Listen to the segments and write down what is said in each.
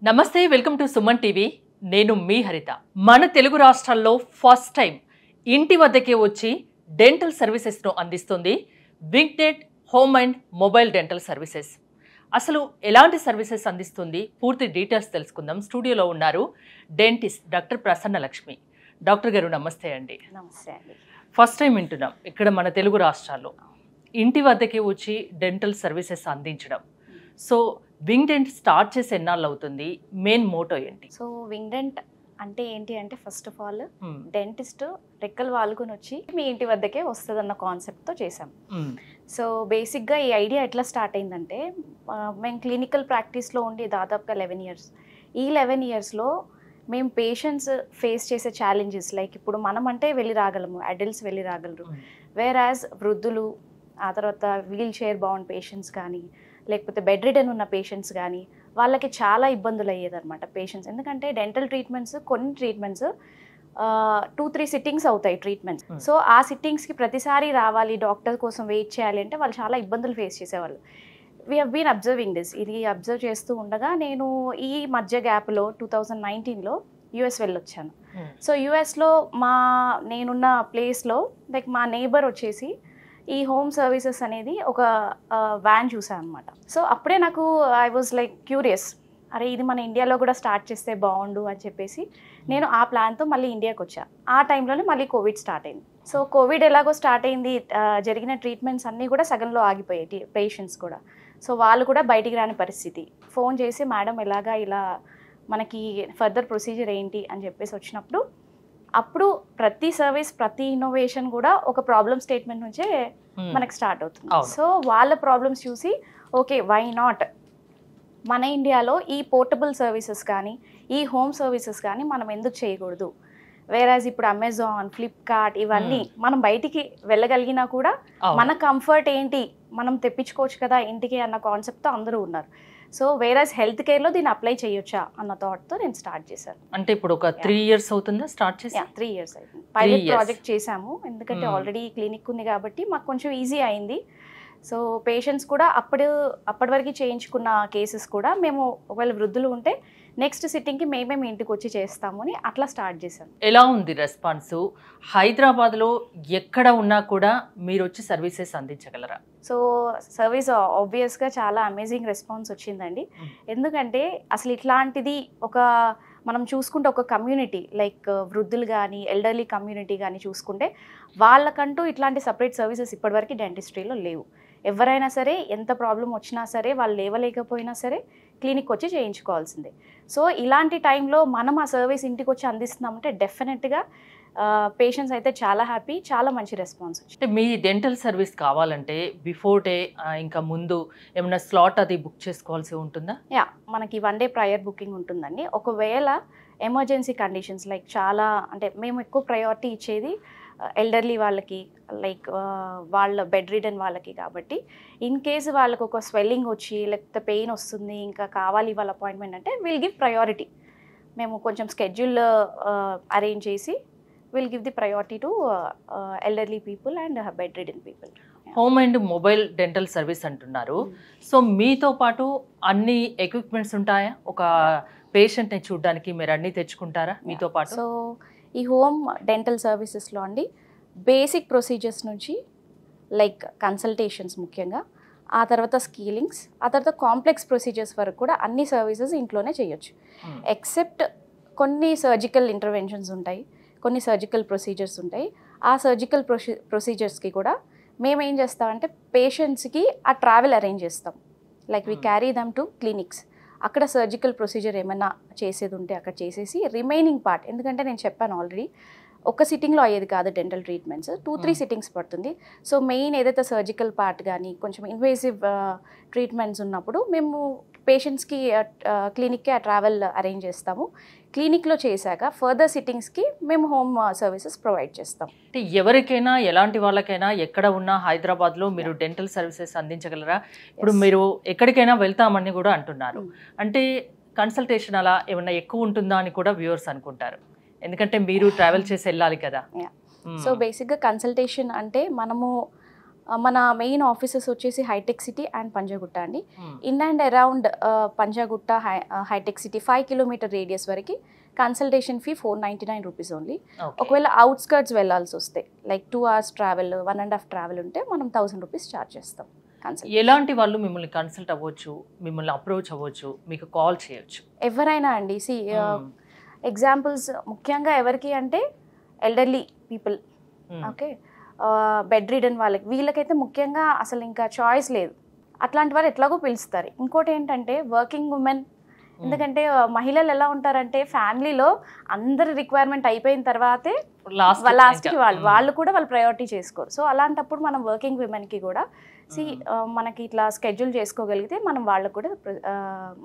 నమస్తే, welcome to Suman TV. నేను మీ హరిత. మన తెలుగు రాష్ట్రాల్లో ఫస్ట్ టైం ఇంటి వద్దకే వచ్చి డెంటల్ సర్వీసెస్ను అందిస్తుంది vignette home and mobile dental services. అసలు ఎలాంటి సర్వీసెస్ అందిస్తుంది, పూర్తి డీటెయిల్స్ తెలుసుకుందాం. స్టూడియోలో ఉన్నారు dentist doctor Prasanna Lakshmi. Doctor గారు నమస్తే అండి. నమస్తే అండి. ఫస్ట్ టైం వింటున్నాం ఇక్కడ మన తెలుగు రాష్ట్రాల్లో ఇంటి వద్దకే వచ్చి డెంటల్ సర్వీసెస్ అందించడం. సో వింగ్డెంట్ స్టార్ట్ చేసి ఎన్నాళ్ళు అవుతుంది? మెయిన్ మోటో ఏంటి? సో వింగ్డెంట్ అంటే ఏంటి అంటే, ఫస్ట్ ఆఫ్ ఆల్ డెంటిస్ట్ రెక్కలు వాలుకొని వచ్చి మీ ఇంటి వద్దకే వస్తుంది అన్న కాన్సెప్ట్తో చేసాం. సో బేసిక్గా ఈ ఐడియా ఎట్లా స్టార్ట్ అయిందంటే, మేము క్లినికల్ ప్రాక్టీస్లో ఉండి దాదాపుగా 11 years. ఈ 11 yearsలో మేము పేషెంట్స్ ఫేస్ చేసే ఛాలెంజెస్, లైక్ ఇప్పుడు మనం అంటే వెళ్ళి రాగలము, అడల్ట్స్ వెళ్ళి రాగలరు. వేరాజ్ వృద్ధులు, ఆ తర్వాత వీల్ చైర్ బౌండ్ పేషెంట్స్ కానీ, లేకపోతే బెడ్ రిడన్ ఉన్న పేషెంట్స్ కానీ, వాళ్ళకి చాలా ఇబ్బందులు అయ్యేదన్నమాట పేషెంట్స్. ఎందుకంటే డెంటల్ ట్రీట్మెంట్స్, కొన్ని ట్రీట్మెంట్స్ 2-3 సిట్టింగ్స్ అవుతాయి ట్రీట్మెంట్స్. సో ఆ సిట్టింగ్స్కి ప్రతిసారి రావాలి, డాక్టర్ కోసం వెయిట్ చేయాలి అంటే వాళ్ళు చాలా ఇబ్బందులు ఫేస్ చేసేవాళ్ళు. We have been observing this. ఇది అబ్జర్వ్ చేస్తూ ఉండగా నేను ఈ మధ్య గ్యాప్లో 2019లో యుఎస్ వెళ్ళొచ్చాను. సో యుఎస్లో నేనున్న ప్లేస్లో లైక్ మా నేబర్ వచ్చేసి ఈ హోమ్ సర్వీసెస్ అనేది ఒక వ్యాన్ చూసాను అనమాట. సో అప్పుడే నాకు ఐ వాజ్ లైక్ క్యూరియస్, అరే ఇది మన ఇండియాలో కూడా స్టార్ట్ చేస్తే బాగుండు అని చెప్పేసి నేను ఆ ప్లాన్తో మళ్ళీ ఇండియాకి వచ్చా. ఆ టైంలోనే మళ్ళీ కోవిడ్ స్టార్ట్ అయింది. సో కోవిడ్ ఎలాగో స్టార్ట్ అయింది, జరిగిన ట్రీట్మెంట్స్ అన్నీ కూడా సగంలో ఆగిపోయాయి పేషెంట్స్ కూడా. సో వాళ్ళు కూడా బయటికి రాని పరిస్థితి. ఫోన్ చేసి మేడం ఎలాగా ఇలా మనకి ఫర్దర్ ప్రొసీజర్ ఏంటి అని చెప్పేసి వచ్చినప్పుడు, అప్పుడు ప్రతి సర్వీస్, ప్రతి ఇన్నోవేషన్ కూడా ఒక ప్రాబ్లమ్ స్టేట్మెంట్ నుంచే మనకి స్టార్ట్ అవుతుంది. సో వాళ్ళ ప్రాబ్లమ్స్ చూసి ఓకే వై నాట్ మన ఇండియాలో ఈ పోర్టబుల్ సర్వీసెస్ కానీ, ఈ హోమ్ సర్వీసెస్ కానీ మనం ఎందుకు చేయకూడదు? వేరాజ్ ఇప్పుడు అమెజాన్, ఫ్లిప్కార్ట్ ఇవన్నీ మనం బయటికి వెళ్ళగలిగినా కూడా మన కంఫర్ట్ ఏంటి, మనం తెప్పించుకోవచ్చు కదా ఇంటికి అన్న కాన్సెప్ట్తో అందరూ ఉన్నారు. సో వేరాజ్ హెల్త్ కేర్లో దీన్ని అప్లై చేయొచ్చా అన్న థాట్తో నేను స్టార్ట్ చేశాను. అంటే ఇప్పుడు ఒక 3 years అవుతుందా స్టార్ట్ చేసి? 3 years అయింది. పైలట్ ప్రాజెక్ట్ చేశాము, ఎందుకంటే ఆల్రెడీ క్లినిక్ ఉంది కాబట్టి మాకు కొంచెం ఈజీ అయింది. సో పేషెంట్స్ కూడా అప్పటి వరకు చేయించుకున్న కేసెస్ కూడా మేము ఒకవేళ వృద్ధులు ఉంటే నెక్స్ట్ సిట్టింగ్కి మేమే మీ ఇంటికి వచ్చి చేస్తాము అని అట్లా స్టార్ట్ చేశాను. ఎలా ఉంది రెస్పాన్స్? హైదరాబాద్లో ఎక్కడ ఉన్నా కూడా మీరు వచ్చి సర్వీసెస్ అందించగలరా? సో సర్వీస్ ఆబ్వియస్గా చాలా అమేజింగ్ రెస్పాన్స్ వచ్చిందండి. ఎందుకంటే అసలు ఇట్లాంటిది మనం చూసుకుంటే ఒక కమ్యూనిటీ లైక్ వృద్ధులు కానీ, ఎల్డర్లీ కమ్యూనిటీ కానీ చూసుకుంటే వాళ్ళకంటూ ఇట్లాంటి సపరేట్ సర్వీసెస్ ఇప్పటివరకు డెంటిస్ట్రీలో లేవు. ఎవరైనా సరే ఎంత ప్రాబ్లం వచ్చినా సరే, వాళ్ళు లేవలేకపోయినా సరే క్లినిక్ వచ్చి చేయించుకోవాల్సిందే. సో ఇలాంటి టైంలో మనం ఆ సర్వీస్ ఇంటికి వచ్చి అందిస్తున్నామంటే డెఫినెట్గా పేషెంట్స్ అయితే చాలా హ్యాపీ, చాలా మంచి రెస్పాన్స్ వచ్చింది. అంటే మీ డెంటల్ సర్వీస్ కావాలంటే బిఫోర్ డే ఇంకా ముందు ఏమైనా స్లాట్ అది బుక్ చేసుకోవాల్సి ఉంటుందా? మనకి 1 day ప్రయర్ బుకింగ్ ఉంటుందండి. ఒకవేళ ఎమర్జెన్సీ కండిషన్స్ లైక్ చాలా అంటే మేము ఎక్కువ ప్రయారిటీ ఇచ్చేది ఎల్డర్లీ వాళ్ళకి, లైక్ వాళ్ళ బెడ్ రిడన్ వాళ్ళకి. కాబట్టి ఇన్ కేసు వాళ్ళకు ఒక స్వెల్లింగ్ వచ్చి లేకపోతే పెయిన్ వస్తుంది, ఇంకా కావాలి వాళ్ళ అపాయింట్మెంట్ అంటే విల్ గివ్ ప్రయారిటీ. మేము కొంచెం స్కెడ్యూల్ అరేంజ్ చేసి will give the priority to elderly people and bed ridden people. Home and mobile dental service అంటున్నారు. సో మీతో పాటు అన్ని ఎక్విప్మెంట్స్ ఉంటాయా? ఒక పేషెంట్ని చూడడానికి మీరు అన్నీ తెచ్చుకుంటారా మీతో పాటు? సో ఈ హోమ్ డెంటల్ సర్వీసెస్లో అండి బేసిక్ ప్రొసీజర్స్ నుంచి లైక్ కన్సల్టేషన్స్ ముఖ్యంగా, ఆ తర్వాత స్కీలింగ్స్, ఆ తర్వాత కాంప్లెక్స్ ప్రొసీజర్స్ వరకు కూడా అన్ని సర్వీసెస్ ఇంట్లోనే చేయొచ్చు. ఎక్సెప్ట్ కొన్ని సర్జికల్ ఇంటర్వెన్షన్స్ ఉంటాయి, కొన్ని సర్జికల్ ప్రొసీజర్స్ ఉంటాయి. ఆ సర్జికల్ ప్రొసీజర్స్కి కూడా మేము ఏం చేస్తామంటే పేషెంట్స్కి ఆ ట్రావెల్ అరేంజ్ చేస్తాం. Like we carry them to clinics. అక్కడ సర్జికల్ ప్రొసీజర్ ఏమైనా చేసేది ఉంటే అక్కడ చేసేసి రిమైనింగ్ పార్ట్, ఎందుకంటే నేను చెప్పాను ఆల్రెడీ ఒక సిట్టింగ్లో అయ్యేది కాదు డెంటల్ ట్రీట్మెంట్స్, 2-3 సిట్టింగ్స్ పడుతుంది. సో మెయిన్ ఏదైతే సర్జికల్ పార్ట్ కానీ కొంచెం ఇన్వేసివ్ ట్రీట్మెంట్స్ ఉన్నప్పుడు మేము పేషెంట్స్కి క్లినిక్కి ఆ ట్రావెల్ అరేంజ్ చేస్తాము. క్లినిక్లో చేశాక ఫర్దర్ సిట్టింగ్స్కి మేము హోమ్ సర్వీసెస్ ప్రొవైడ్ చేస్తాం. అంటే ఎవరికైనా, ఎలాంటి వాళ్ళకైనా, ఎక్కడ ఉన్నా హైదరాబాద్లో మీరు డెంటల్ సర్వీసెస్ అందించగలరా? ఇప్పుడు మీరు ఎక్కడికైనా వెళ్తామని కూడా అంటున్నారు. అంటే కన్సల్టేషన్ అలా ఏమన్నా ఎక్కువ ఉంటుందా అని కూడా వ్యూవర్స్ అనుకుంటారు, ఎందుకంటే మీరు ట్రావెల్ చేసి వెళ్ళాలి కదా. సో బేసిక్గా కన్సల్టేషన్ అంటే మనము మన మెయిన్ ఆఫీసెస్ వచ్చేసి హైటెక్ సిటీ అండ్ పంజాగుట్ట అండి. ఇన్ అండ్ అరౌండ్ పంజాగుట్ట హైటెక్ సిటీ 5 కిలోమీటర్ రేడియస్ వరకు కన్సల్టేషన్ ఫీ 499 రూపీస్ ఓన్లీ. ఒకవేళ అవుట్స్కర్ట్స్ వెళ్ళాల్సి వస్తే లైక్ 2 hours ట్రావెల్ 1.5 ట్రావెల్ ఉంటే మనం 1000 రూపీస్ ఛార్జ్ చేస్తాం. ఎలాంటి వాళ్ళు మిమ్మల్ని కన్సల్ట్ అవ్వచ్చు, మిమ్మల్ని అప్రోచ్ అవ్వచ్చు, మీకు కాల్ చేయొచ్చు? ఎవరైనా అండి. ఎగ్జాంపుల్స్ ముఖ్యంగా ఎవరికి అంటే elderly people, okay, bedridden వీళ్ళకైతే ముఖ్యంగా అసలు ఇంకా చాయిస్ లేదు. అట్లాంటి వాళ్ళు ఎట్లాగో పిలుస్తారు. ఇంకోటి ఏంటంటే వర్కింగ్ ఉమెన్, ఎందుకంటే మహిళలు ఎలా ఉంటారంటే ఫ్యామిలీలో అందరి రిక్వైర్మెంట్ అయిపోయిన తర్వాతే లాస్ట్కి వాళ్ళు కూడా వాళ్ళు ప్రయారిటీ చేసుకోరు. సో అలాంటప్పుడు మనం వర్కింగ్ విమెన్కి కూడా మనకి ఇట్లా స్కెడ్యూల్ చేసుకోగలిగితే మనం వాళ్ళకు కూడా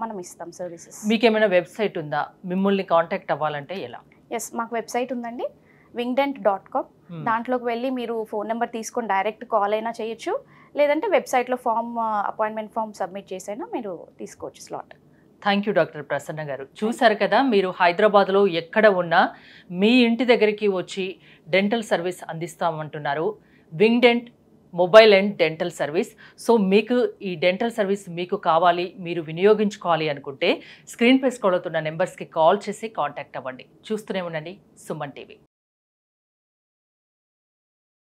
మనం ఇస్తాం సర్వీసెస్. మీకు ఏమైనా వెబ్సైట్ ఉందా? మిమ్మల్ని కాంటాక్ట్ అవ్వాలంటే ఎలా? ఎస్, మాకు వెబ్సైట్ ఉందండి, wingdent.com. దాంట్లోకి వెళ్ళి మీరు ఫోన్ నెంబర్ తీసుకొని డైరెక్ట్ కాల్ అయినా చేయొచ్చు, లేదంటే వెబ్సైట్లో అపాయింట్మెంట్ ఫామ్ సబ్మిట్ చేసైనా మీరు తీసుకోవచ్చు slot. Thank you doctor Prasanna గారు. చూసారు కదా, మీరు హైదరాబాద్లో ఎక్కడ ఉన్నా మీ ఇంటి దగ్గరికి వచ్చి డెంటల్ సర్వీస్ అందిస్తామంటున్నారు. వింగ్డెంట్ mobile and dental service. So మీకు ఈ డెంటల్ సర్వీస్ మీకు కావాలి, మీరు వినియోగించుకోవాలి అనుకుంటే స్క్రీన్ పై స్క్రోల్ అవుతున్న నెంబర్స్కి కాల్ చేసి కాంటాక్ట్ అవ్వండి. చూస్తూనే ఉండండి సుమన్ టీవీ.